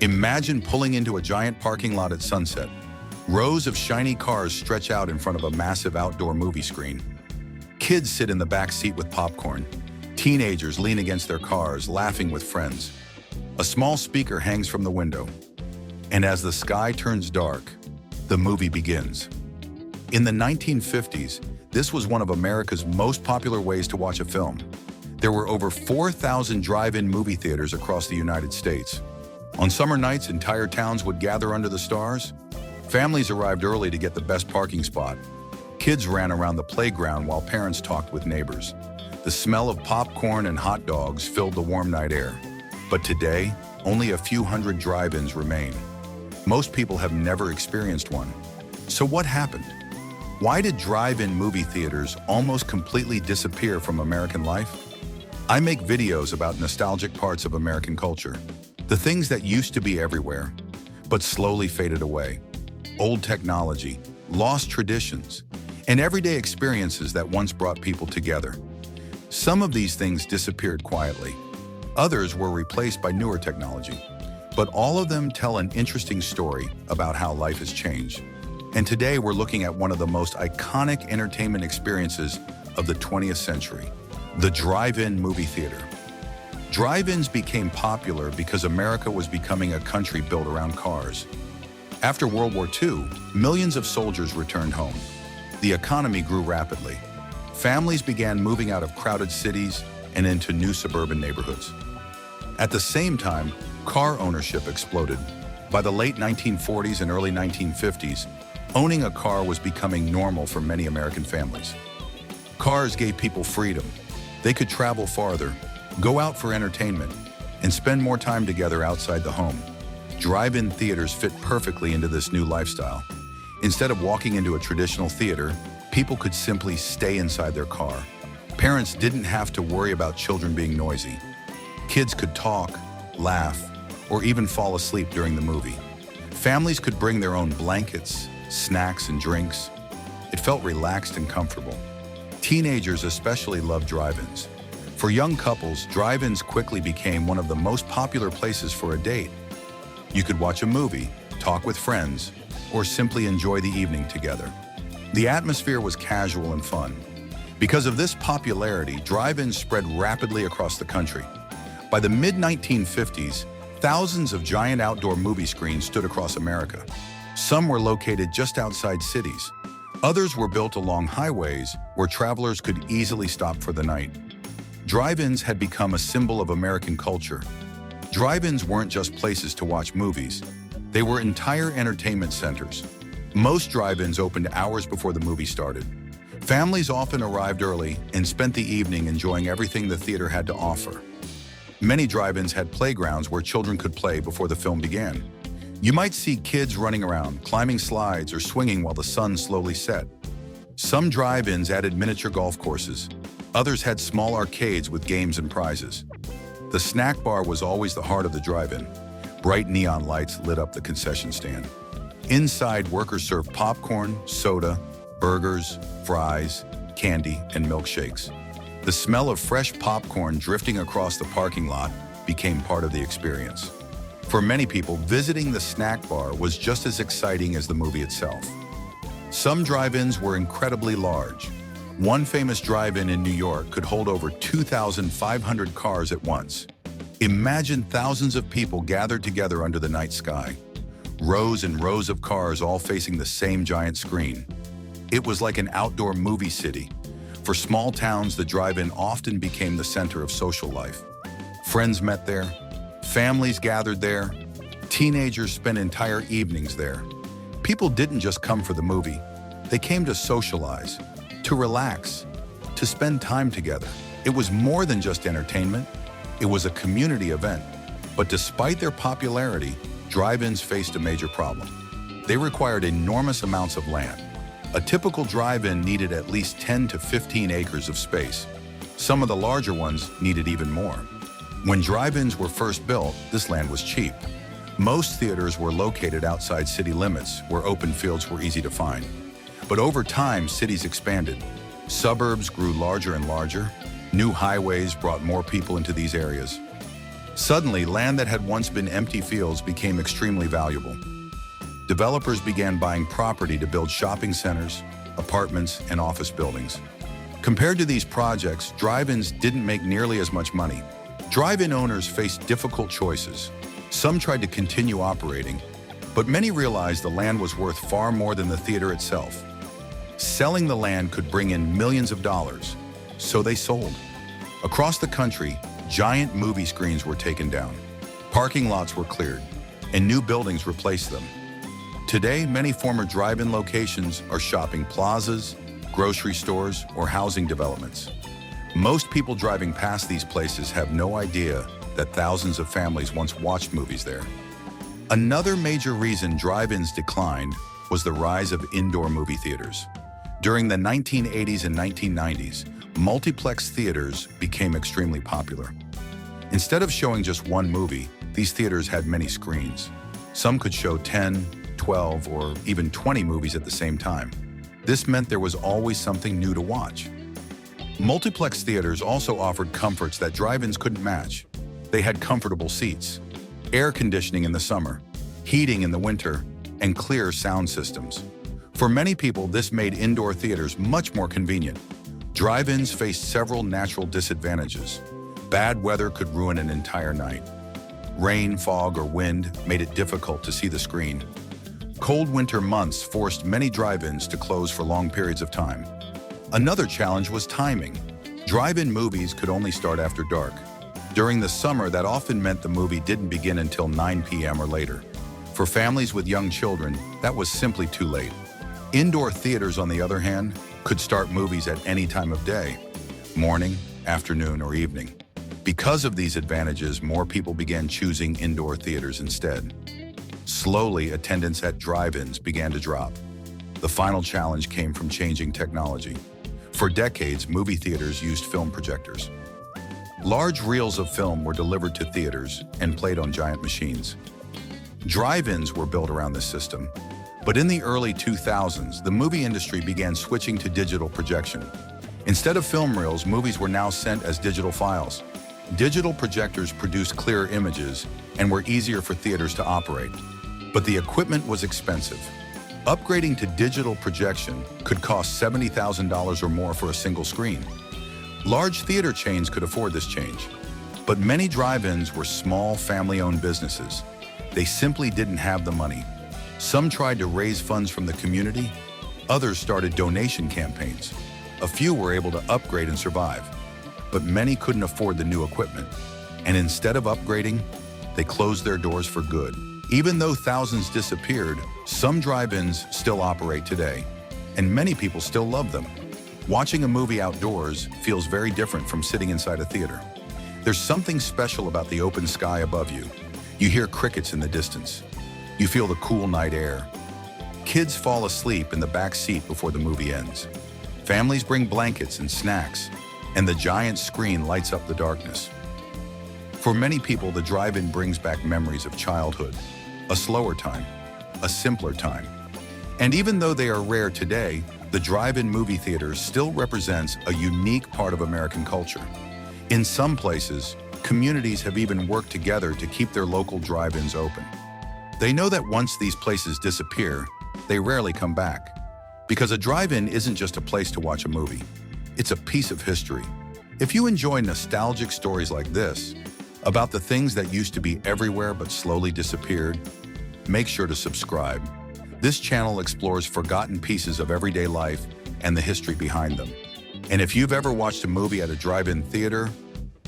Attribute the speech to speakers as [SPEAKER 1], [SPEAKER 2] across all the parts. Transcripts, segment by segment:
[SPEAKER 1] Imagine pulling into a giant parking lot at sunset. Rows of shiny cars stretch out in front of a massive outdoor movie screen. Kids sit in the back seat with popcorn. Teenagers lean against their cars, laughing with friends. A small speaker hangs from the window. And as the sky turns dark, the movie begins. In the 1950s, this was one of America's most popular ways to watch a film. There were over 4,000 drive-in movie theaters across the United States. On summer nights, entire towns would gather under the stars. Families arrived early to get the best parking spot. Kids ran around the playground while parents talked with neighbors. The smell of popcorn and hot dogs filled the warm night air. But today, only a few hundred drive-ins remain. Most people have never experienced one. So what happened? Why did drive-in movie theaters almost completely disappear from American life? I make videos about nostalgic parts of American culture, the things that used to be everywhere, but slowly faded away. Old technology, lost traditions, and everyday experiences that once brought people together. Some of these things disappeared quietly. Others were replaced by newer technology. But all of them tell an interesting story about how life has changed. And today we're looking at one of the most iconic entertainment experiences of the 20th century, the drive-in movie theater. Drive-ins became popular because America was becoming a country built around cars. After World War II, millions of soldiers returned home. The economy grew rapidly. Families began moving out of crowded cities and into new suburban neighborhoods. At the same time, car ownership exploded. By the late 1940s and early 1950s, owning a car was becoming normal for many American families. Cars gave people freedom. They could travel farther, go out for entertainment, and spend more time together outside the home. Drive-in theaters fit perfectly into this new lifestyle. Instead of walking into a traditional theater, people could simply stay inside their car. Parents didn't have to worry about children being noisy. Kids could talk, laugh, or even fall asleep during the movie. Families could bring their own blankets, snacks, and drinks. It felt relaxed and comfortable. Teenagers especially loved drive-ins. For young couples, drive-ins quickly became one of the most popular places for a date. You could watch a movie, talk with friends, or simply enjoy the evening together. The atmosphere was casual and fun. Because of this popularity, drive-ins spread rapidly across the country. By the mid-1950s, thousands of giant outdoor movie screens stood across America. Some were located just outside cities. Others were built along highways where travelers could easily stop for the night. Drive-ins had become a symbol of American culture. Drive-ins weren't just places to watch movies. They were entire entertainment centers. Most drive-ins opened hours before the movie started. Families often arrived early and spent the evening enjoying everything the theater had to offer. Many drive-ins had playgrounds where children could play before the film began. You might see kids running around, climbing slides, or swinging while the sun slowly set. Some drive-ins added miniature golf courses. Others had small arcades with games and prizes. The snack bar was always the heart of the drive-in. Bright neon lights lit up the concession stand. Inside, workers served popcorn, soda, burgers, fries, candy, and milkshakes. The smell of fresh popcorn drifting across the parking lot became part of the experience. For many people, visiting the snack bar was just as exciting as the movie itself. Some drive-ins were incredibly large. One famous drive-in in New York could hold over 2,500 cars at once. Imagine thousands of people gathered together under the night sky. Rows and rows of cars all facing the same giant screen. It was like an outdoor movie city. For small towns, the drive-in often became the center of social life. Friends met there, families gathered there, teenagers spent entire evenings there. People didn't just come for the movie. They came to socialize, to relax, to spend time together. It was more than just entertainment. It was a community event. But despite their popularity, drive-ins faced a major problem. They required enormous amounts of land. A typical drive-in needed at least 10 to 15 acres of space. Some of the larger ones needed even more. When drive-ins were first built, this land was cheap. Most theaters were located outside city limits, where open fields were easy to find. But over time, cities expanded. Suburbs grew larger and larger. New highways brought more people into these areas. Suddenly, land that had once been empty fields became extremely valuable. Developers began buying property to build shopping centers, apartments, and office buildings. Compared to these projects, drive-ins didn't make nearly as much money. Drive-in owners faced difficult choices. Some tried to continue operating, but many realized the land was worth far more than the theater itself. Selling the land could bring in millions of dollars, so they sold. Across the country, giant movie screens were taken down. Parking lots were cleared, and new buildings replaced them. Today, many former drive-in locations are shopping plazas, grocery stores, or housing developments. Most people driving past these places have no idea that thousands of families once watched movies there. Another major reason drive-ins declined was the rise of indoor movie theaters. During the 1980s and 1990s, multiplex theaters became extremely popular. Instead of showing just one movie, these theaters had many screens. Some could show 10, 12, or even 20 movies at the same time. This meant there was always something new to watch. Multiplex theaters also offered comforts that drive-ins couldn't match. They had comfortable seats, air conditioning in the summer, heating in the winter, and clear sound systems. For many people, this made indoor theaters much more convenient. Drive-ins faced several natural disadvantages. Bad weather could ruin an entire night. Rain, fog, or wind made it difficult to see the screen. Cold winter months forced many drive-ins to close for long periods of time. Another challenge was timing. Drive-in movies could only start after dark. During the summer, that often meant the movie didn't begin until 9 p.m. or later. For families with young children, that was simply too late. Indoor theaters, on the other hand, could start movies at any time of day, morning, afternoon, or evening. Because of these advantages, more people began choosing indoor theaters instead. Slowly, attendance at drive-ins began to drop. The final challenge came from changing technology. For decades, movie theaters used film projectors. Large reels of film were delivered to theaters and played on giant machines. Drive-ins were built around this system. But in the early 2000s, the movie industry began switching to digital projection. Instead of film reels, movies were now sent as digital files. Digital projectors produced clearer images and were easier for theaters to operate. But the equipment was expensive. Upgrading to digital projection could cost $70,000 or more for a single screen. Large theater chains could afford this change. But many drive-ins were small, family-owned businesses. They simply didn't have the money. Some tried to raise funds from the community. Others started donation campaigns. A few were able to upgrade and survive. But many couldn't afford the new equipment. And instead of upgrading, they closed their doors for good. Even though thousands disappeared, some drive-ins still operate today, and many people still love them. Watching a movie outdoors feels very different from sitting inside a theater. There's something special about the open sky above you. You hear crickets in the distance. You feel the cool night air. Kids fall asleep in the back seat before the movie ends. Families bring blankets and snacks, and the giant screen lights up the darkness. For many people, the drive-in brings back memories of childhood, a slower time, a simpler time. And even though they are rare today, the drive-in movie theater still represents a unique part of American culture. In some places, communities have even worked together to keep their local drive-ins open. They know that once these places disappear, they rarely come back. Because a drive-in isn't just a place to watch a movie. It's a piece of history. If you enjoy nostalgic stories like this, about the things that used to be everywhere but slowly disappeared, make sure to subscribe. This channel explores forgotten pieces of everyday life and the history behind them. And if you've ever watched a movie at a drive-in theater,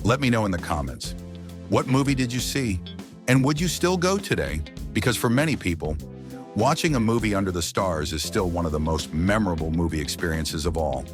[SPEAKER 1] let me know in the comments. What movie did you see? And would you still go today? Because for many people, watching a movie under the stars is still one of the most memorable movie experiences of all.